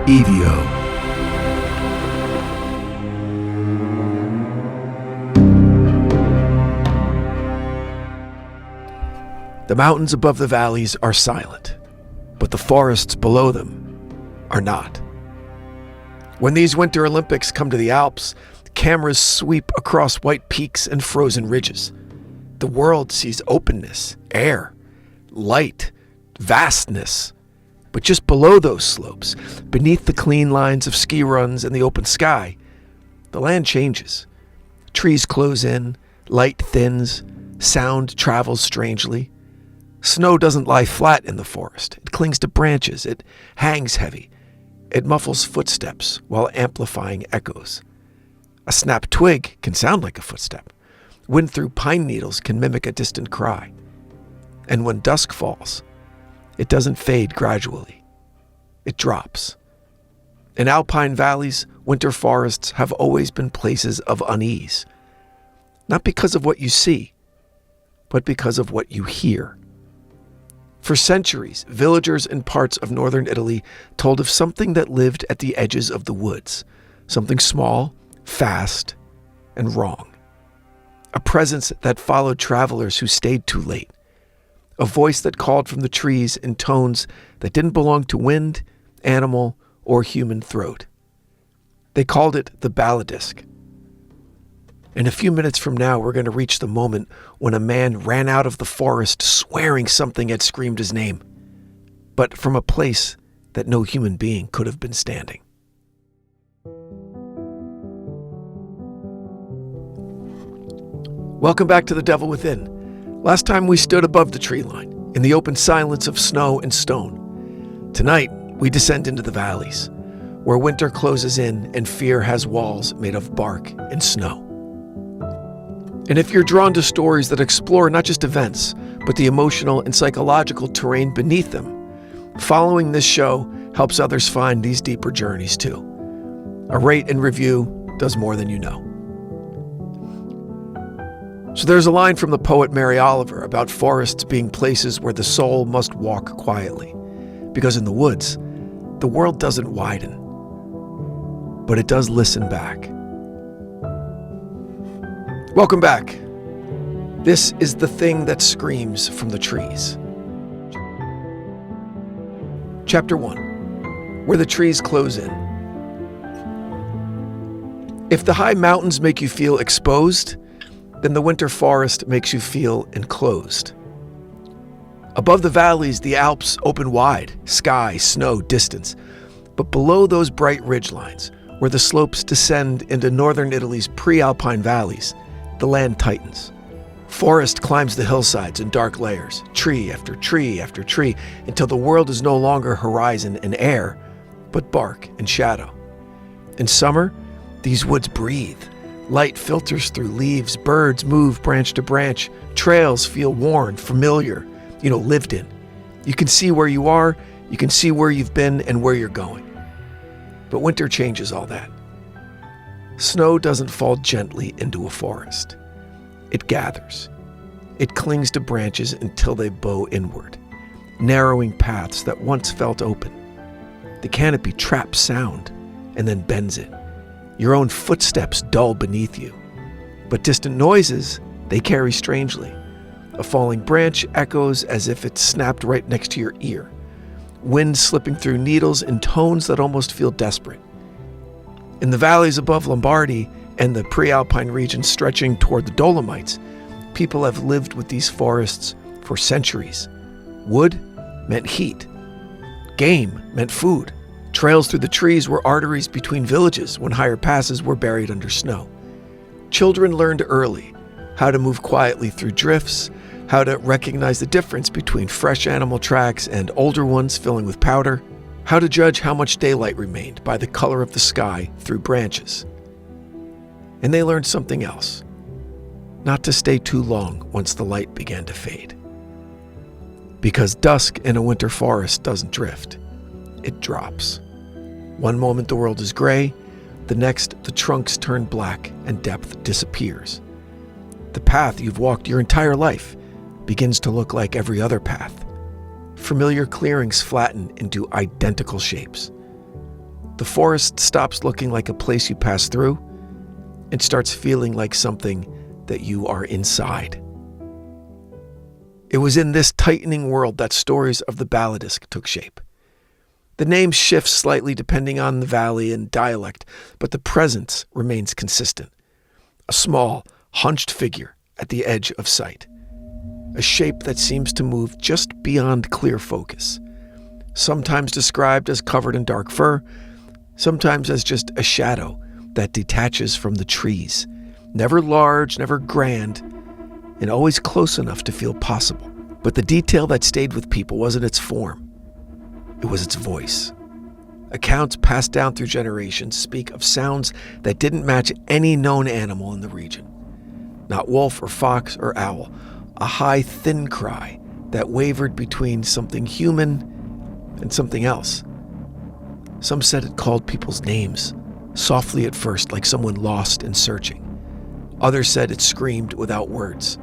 EVO. The mountains above the valleys are silent, but the forests below them are not. When these Winter Olympics come to the Alps, cameras sweep across white peaks and frozen ridges. The world sees openness, air, light, vastness. But just below those slopes, beneath the clean lines of ski runs and the open sky, the land changes. Trees close in, light thins, sound travels strangely. Snow doesn't lie flat in the forest. It clings to branches. It hangs heavy. It muffles footsteps while amplifying echoes. A snapped twig can sound like a footstep. Wind through pine needles can mimic a distant cry. And when dusk falls, it doesn't fade gradually. It drops. In alpine valleys, winter forests have always been places of unease. Not because of what you see, but because of what you hear. For centuries, villagers in parts of northern Italy told of something that lived at the edges of the woods, something small, fast, and wrong. A presence that followed travelers who stayed too late. A voice that called from the trees in tones that didn't belong to wind, animal, or human throat. They called it the Baladisc. In a few minutes from now, we're going to reach the moment when a man ran out of the forest swearing something had screamed his name, but from a place that no human being could have been standing. Welcome back to The Devil Within. Last time we stood above the tree line, in the open silence of snow and stone. Tonight, we descend into the valleys, where winter closes in and fear has walls made of bark and snow. And if you're drawn to stories that explore not just events, but the emotional and psychological terrain beneath them, following this show helps others find these deeper journeys too. A rate and review does more than you know. So there's a line from the poet Mary Oliver about forests being places where the soul must walk quietly. Because in the woods, the world doesn't widen, but it does listen back. Welcome back. This is the thing that screams from the trees. Chapter 1, where the trees close in. If the high mountains make you feel exposed, then the winter forest makes you feel enclosed. Above the valleys, the Alps open wide, sky, snow, distance. But below those bright ridgelines, where the slopes descend into northern Italy's pre-alpine valleys, the land tightens. Forest climbs the hillsides in dark layers, tree after tree after tree, until the world is no longer horizon and air, but bark and shadow. In summer, these woods breathe. Light filters through leaves, birds move branch to branch, trails feel worn, familiar, lived in. You can see where you are, you can see where you've been and where you're going. But winter changes all that. Snow doesn't fall gently into a forest. It gathers. It clings to branches until they bow inward, narrowing paths that once felt open. The canopy traps sound and then bends it. Your own footsteps dull beneath you. But distant noises, they carry strangely. A falling branch echoes as if it snapped right next to your ear. Wind slipping through needles in tones that almost feel desperate. In the valleys above Lombardy and the pre-alpine region stretching toward the Dolomites, people have lived with these forests for centuries. Wood meant heat. Game meant food. Trails through the trees were arteries between villages when higher passes were buried under snow. Children learned early how to move quietly through drifts, how to recognize the difference between fresh animal tracks and older ones filling with powder, how to judge how much daylight remained by the color of the sky through branches. And they learned something else, not to stay too long once the light began to fade. Because dusk in a winter forest doesn't drift, it drops. One moment the world is gray, the next the trunks turn black and depth disappears. The path you've walked your entire life begins to look like every other path. Familiar clearings flatten into identical shapes. The forest stops looking like a place you pass through and starts feeling like something that you are inside. It was in this tightening world that stories of the Baladisc took shape. The name shifts slightly depending on the valley and dialect, but the presence remains consistent. A small, hunched figure at the edge of sight. A shape that seems to move just beyond clear focus. Sometimes described as covered in dark fur, sometimes as just a shadow that detaches from the trees. Never large, never grand, and always close enough to feel possible. But the detail that stayed with people wasn't its form. It was its voice. Accounts passed down through generations speak of sounds that didn't match any known animal in the region. Not wolf or fox or owl. A high, thin cry that wavered between something human and something else. Some said it called people's names, softly at first, like someone lost and searching. Others said it screamed without words,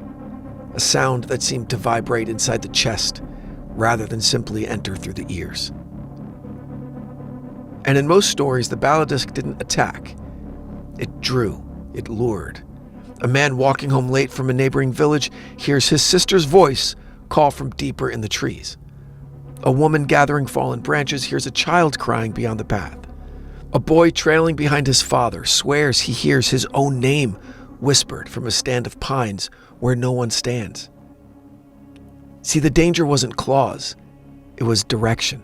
a sound that seemed to vibrate inside the chest rather than simply enter through the ears. And in most stories, the Baladisc didn't attack. It drew, it lured. A man walking home late from a neighboring village hears his sister's voice call from deeper in the trees. A woman gathering fallen branches hears a child crying beyond the path. A boy trailing behind his father swears he hears his own name whispered from a stand of pines where no one stands. See, the danger wasn't claws, it was direction.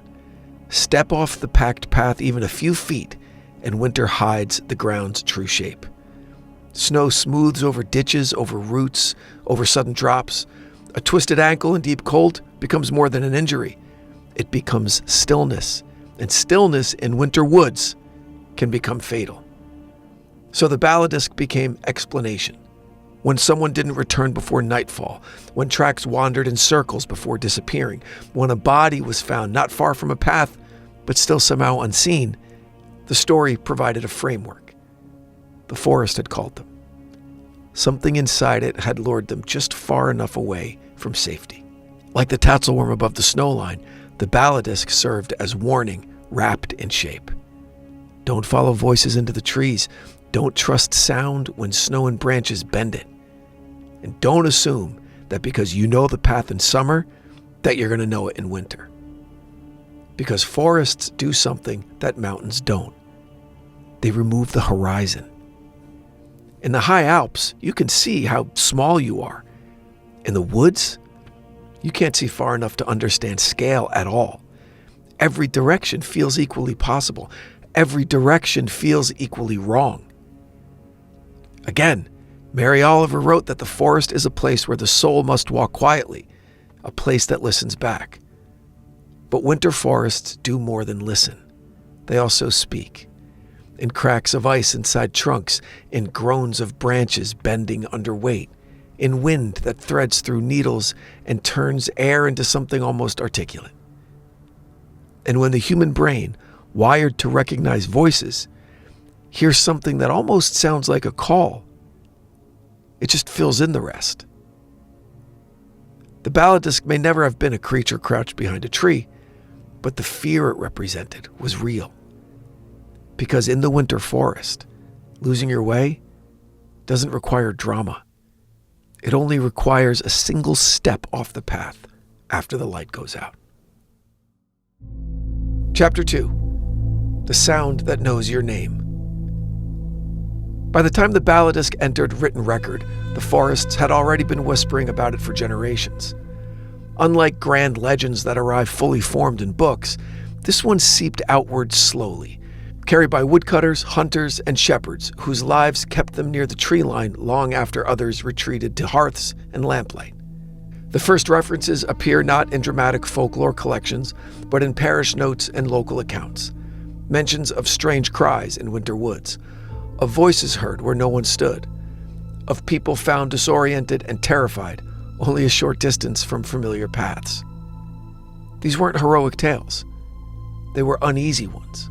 Step off the packed path even a few feet, and winter hides the ground's true shape. Snow smooths over ditches, over roots, over sudden drops. A twisted ankle in deep cold becomes more than an injury. It becomes stillness, and stillness in winter woods can become fatal. So the Baladisc became explanation. When someone didn't return before nightfall, when tracks wandered in circles before disappearing, when a body was found not far from a path, but still somehow unseen, the story provided a framework. The forest had called them. Something inside it had lured them just far enough away from safety. Like the tatzelworm above the snow line, the Baladisc served as warning wrapped in shape. Don't follow voices into the trees. Don't trust sound when snow and branches bend it. And don't assume that because you know the path in summer, that you're going to know it in winter. Because forests do something that mountains don't. They remove the horizon. In the high Alps, you can see how small you are. In the woods, you can't see far enough to understand scale at all. Every direction feels equally possible. Every direction feels equally wrong. Again, Mary Oliver wrote that the forest is a place where the soul must walk quietly, a place that listens back. But winter forests do more than listen. They also speak. In cracks of ice inside trunks, in groans of branches bending under weight, in wind that threads through needles and turns air into something almost articulate. And when the human brain, wired to recognize voices, hears something that almost sounds like a call, it just fills in the rest. The Baladisc may never have been a creature crouched behind a tree, but the fear it represented was real. Because in the winter forest, losing your way doesn't require drama. It only requires a single step off the path after the light goes out. Chapter 2. The Sound That Knows Your Name. By the time the Baladisc entered written record, the forests had already been whispering about it for generations. Unlike grand legends that arrive fully formed in books, this one seeped outward slowly, carried by woodcutters, hunters, and shepherds whose lives kept them near the tree line long after others retreated to hearths and lamplight. The first references appear not in dramatic folklore collections, but in parish notes and local accounts. Mentions of strange cries in winter woods, of voices heard where no one stood, of people found disoriented and terrified only a short distance from familiar paths. These weren't heroic tales. They were uneasy ones.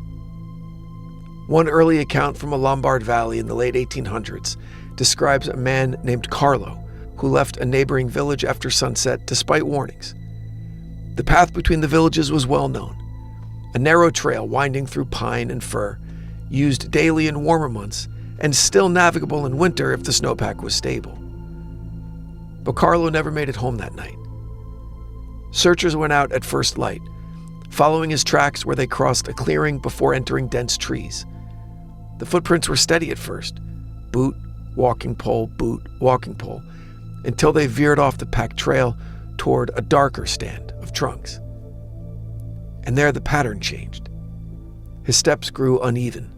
One early account from a Lombard valley in the late 1800s describes a man named Carlo who left a neighboring village after sunset despite warnings. The path between the villages was well known, a narrow trail winding through pine and fir, used daily in warmer months and still navigable in winter if the snowpack was stable. But Carlo never made it home that night. Searchers went out at first light, following his tracks where they crossed a clearing before entering dense trees. The footprints were steady at first, boot, walking pole, boot, walking pole, until they veered off the packed trail toward a darker stand of trunks. And there the pattern changed. His steps grew uneven,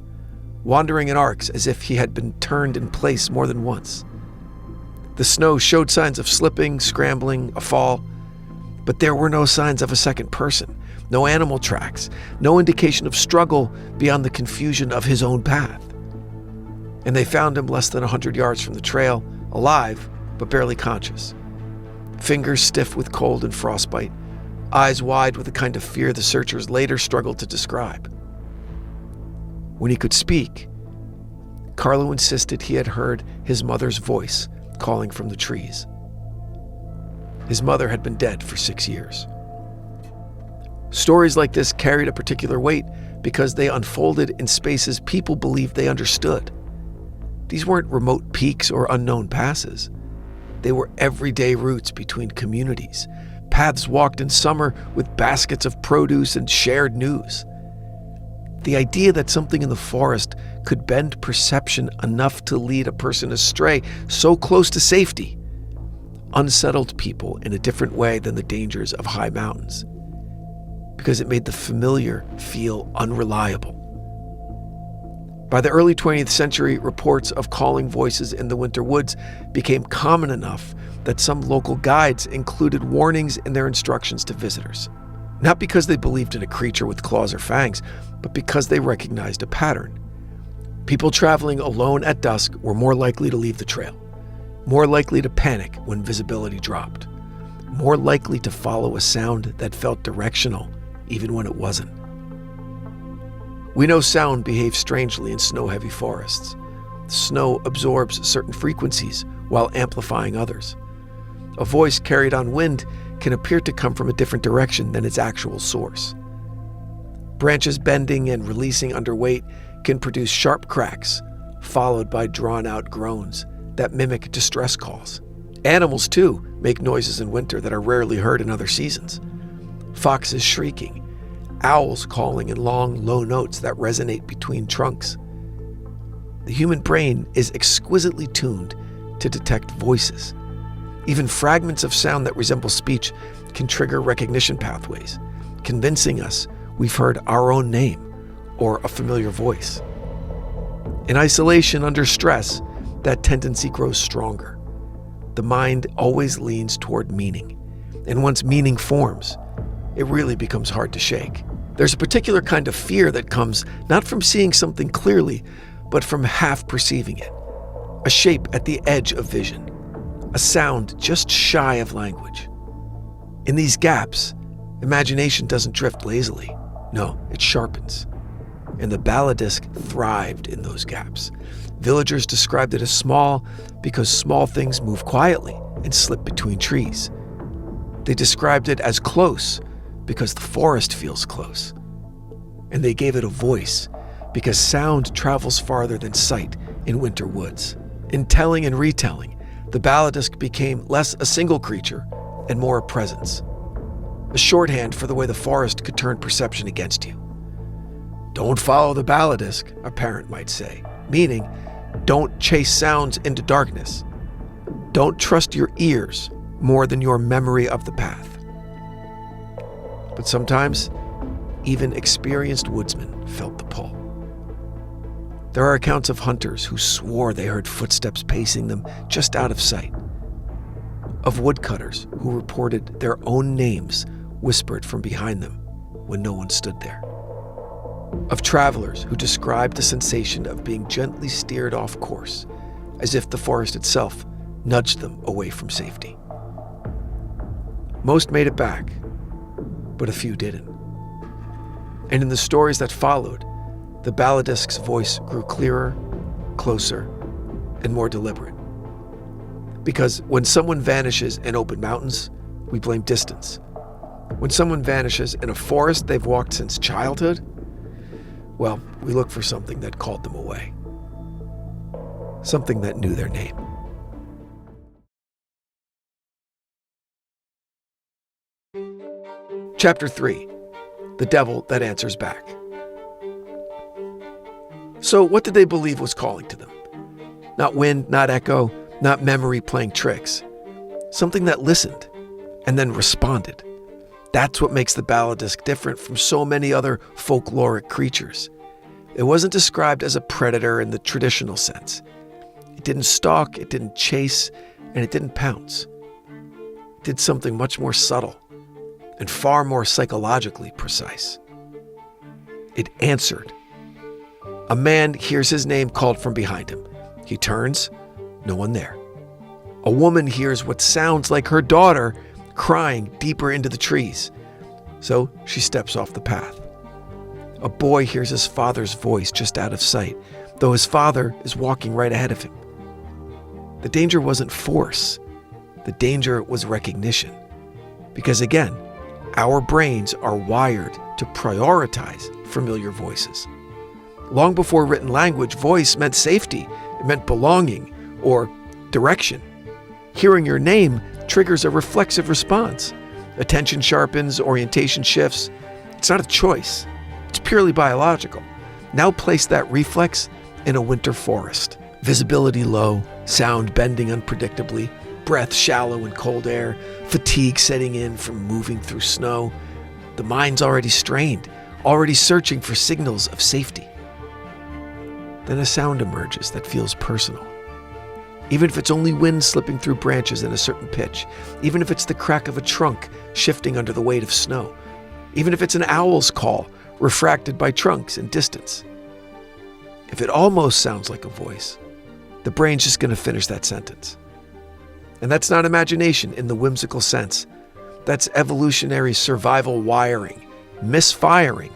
wandering in arcs as if he had been turned in place more than once. The snow showed signs of slipping, scrambling, a fall, but there were no signs of a second person, no animal tracks, no indication of struggle beyond the confusion of his own path. And they found him less than 100 yards from the trail, alive, but barely conscious. Fingers stiff with cold and frostbite, eyes wide with the kind of fear the searchers later struggled to describe. When he could speak, Carlo insisted he had heard his mother's voice calling from the trees. His mother had been dead for 6 years. Stories like this carried a particular weight because they unfolded in spaces people believed they understood. These weren't remote peaks or unknown passes. They were everyday routes between communities, paths walked in summer with baskets of produce and shared news. The idea that something in the forest could bend perception enough to lead a person astray so close to safety unsettled people in a different way than the dangers of high mountains, because it made the familiar feel unreliable. By the early 20th century, reports of calling voices in the winter woods became common enough that some local guides included warnings in their instructions to visitors. Not because they believed in a creature with claws or fangs, but because they recognized a pattern. People traveling alone at dusk were more likely to leave the trail, more likely to panic when visibility dropped, more likely to follow a sound that felt directional even when it wasn't. We know sound behaves strangely in snow-heavy forests. Snow absorbs certain frequencies while amplifying others. A voice carried on wind can appear to come from a different direction than its actual source. Branches bending and releasing under weight can produce sharp cracks, followed by drawn-out groans that mimic distress calls. Animals, too, make noises in winter that are rarely heard in other seasons. Foxes shrieking, owls calling in long, low notes that resonate between trunks. The human brain is exquisitely tuned to detect voices. Even fragments of sound that resemble speech can trigger recognition pathways, convincing us we've heard our own name or a familiar voice. In isolation under stress, that tendency grows stronger. The mind always leans toward meaning, and once meaning forms, it really becomes hard to shake. There's a particular kind of fear that comes not from seeing something clearly, but from half perceiving it. A shape at the edge of vision, a sound just shy of language. In these gaps, imagination doesn't drift lazily. No, it sharpens. And the Baladisc thrived in those gaps. Villagers described it as small because small things move quietly and slip between trees. They described it as close because the forest feels close. And they gave it a voice because sound travels farther than sight in winter woods. In telling and retelling, the Baladisc became less a single creature and more a presence. A shorthand for the way the forest could turn perception against you. Don't follow the Baladisc, a parent might say, meaning don't chase sounds into darkness. Don't trust your ears more than your memory of the path. But sometimes, even experienced woodsmen felt the pull. There are accounts of hunters who swore they heard footsteps pacing them just out of sight. Of woodcutters who reported their own names whispered from behind them when no one stood there. Of travelers who described the sensation of being gently steered off course, as if the forest itself nudged them away from safety. Most made it back, but a few didn't. And in the stories that followed, the Baladisc's voice grew clearer, closer, and more deliberate. Because when someone vanishes in open mountains, we blame distance. When someone vanishes in a forest they've walked since childhood, well, we look for something that called them away. Something that knew their name. Chapter 3. The Devil That Answers Back. So what did they believe was calling to them? Not wind, not echo, not memory playing tricks. Something that listened and then responded. That's what makes the Baladisc different from so many other folkloric creatures. It wasn't described as a predator in the traditional sense. It didn't stalk, it didn't chase, and it didn't pounce. It did something much more subtle and far more psychologically precise. It answered. A man hears his name called from behind him. He turns, no one there. A woman hears what sounds like her daughter crying deeper into the trees, so she steps off the path. A boy hears his father's voice just out of sight, though his father is walking right ahead of him. The danger wasn't force. The danger was recognition. Because again, our brains are wired to prioritize familiar voices. Long before written language, voice meant safety. It meant belonging or direction. Hearing your name triggers a reflexive response. Attention sharpens, orientation shifts. It's not a choice. It's purely biological. Now place that reflex in a winter forest. Visibility low, sound bending unpredictably, breath shallow in cold air, fatigue setting in from moving through snow. The mind's already strained, already searching for signals of safety. Then a sound emerges that feels personal. Even if it's only wind slipping through branches in a certain pitch, even if it's the crack of a trunk shifting under the weight of snow, even if it's an owl's call refracted by trunks and distance. If it almost sounds like a voice, the brain's just going to finish that sentence. And that's not imagination in the whimsical sense. That's evolutionary survival wiring, misfiring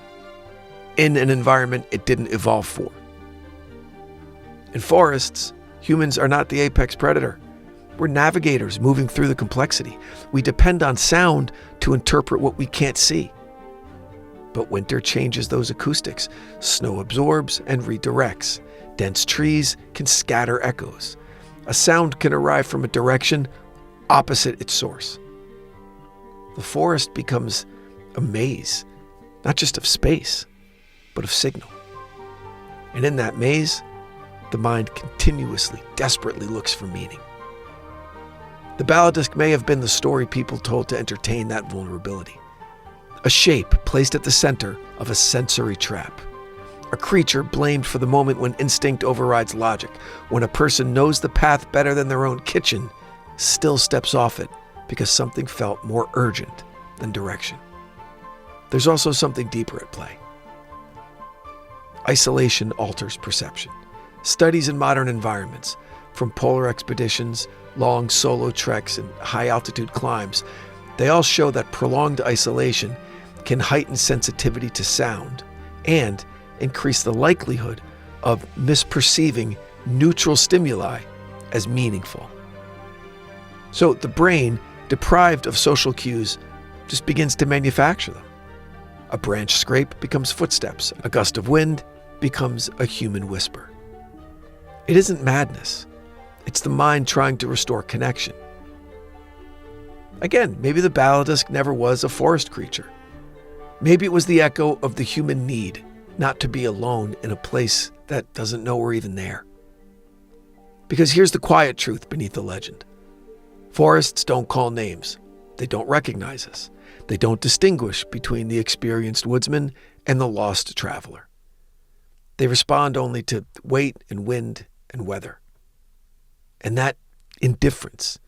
in an environment it didn't evolve for. In forests, humans are not the apex predator. We're navigators moving through the complexity. We depend on sound to interpret what we can't see. But winter changes those acoustics. Snow absorbs and redirects. Dense trees can scatter echoes. A sound can arrive from a direction opposite its source. The forest becomes a maze, not just of space, but of signal. And in that maze, the mind continuously, desperately looks for meaning. The Baladisc may have been the story people told to entertain that vulnerability. A shape placed at the center of a sensory trap. A creature blamed for the moment when instinct overrides logic, when a person knows the path better than their own kitchen, still steps off it because something felt more urgent than direction. There's also something deeper at play. Isolation alters perception. Studies in modern environments, from polar expeditions, long solo treks, and high-altitude climbs, they all show that prolonged isolation can heighten sensitivity to sound and increase the likelihood of misperceiving neutral stimuli as meaningful. So the brain, deprived of social cues, just begins to manufacture them. A branch scrape becomes footsteps. A gust of wind becomes a human whisper. It isn't madness. It's the mind trying to restore connection. Again, maybe the Baladisc never was a forest creature. Maybe it was the echo of the human need not to be alone in a place that doesn't know we're even there. Because here's the quiet truth beneath the legend. Forests don't call names. They don't recognize us. They don't distinguish between the experienced woodsman and the lost traveler. They respond only to weight and wind and weather. And that indifference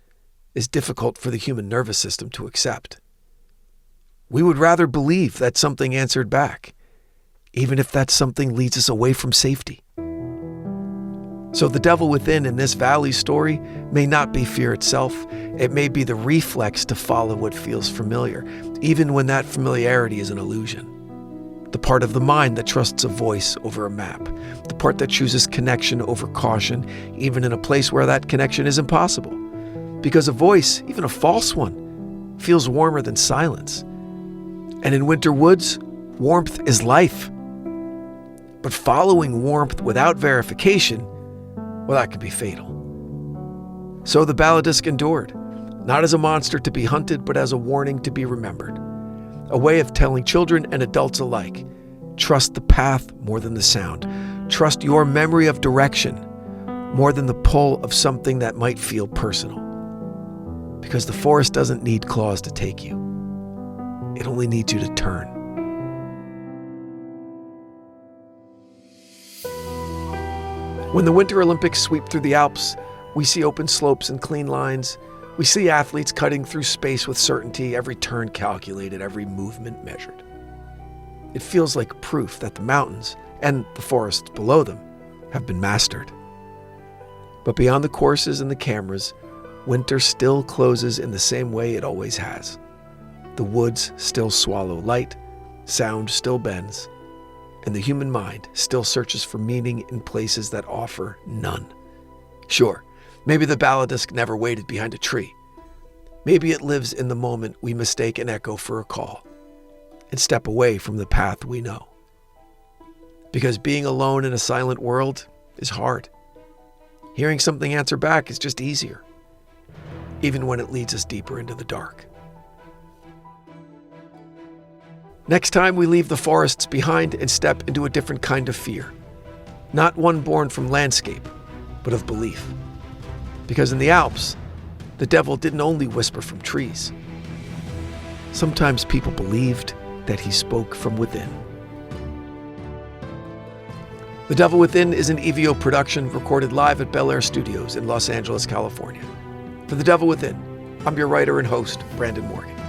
is difficult for the human nervous system to accept. We would rather believe that something answered back, even if that something leads us away from safety. So the devil within in this valley story may not be fear itself. It may be the reflex to follow what feels familiar, even when that familiarity is an illusion. The part of the mind that trusts a voice over a map. The part that chooses connection over caution, even in a place where that connection is impossible. Because a voice, even a false one, feels warmer than silence. And in winter woods, warmth is life. But following warmth without verification, well, that could be fatal. So the Baladisc endured, not as a monster to be hunted, but as a warning to be remembered. A way of telling children and adults alike, trust the path more than the sound. Trust your memory of direction more than the pull of something that might feel personal. Because the forest doesn't need claws to take you. It only needs you to turn. When the Winter Olympics sweep through the Alps, we see open slopes and clean lines. We see athletes cutting through space with certainty, every turn calculated, every movement measured. It feels like proof that the mountains and the forests below them have been mastered. But beyond the courses and the cameras, winter still closes in the same way it always has. The woods still swallow light, sound still bends, and the human mind still searches for meaning in places that offer none. Sure, maybe the Baladisc never waited behind a tree. Maybe it lives in the moment we mistake an echo for a call and step away from the path we know. Because being alone in a silent world is hard. Hearing something answer back is just easier, even when it leads us deeper into the dark. Next time we leave the forests behind and step into a different kind of fear. Not one born from landscape, but of belief. Because in the Alps, the devil didn't only whisper from trees. Sometimes people believed that he spoke from within. The Devil Within is an EVO production recorded live at Bel Air Studios in Los Angeles, California. For The Devil Within, I'm your writer and host, Brandon Morgan.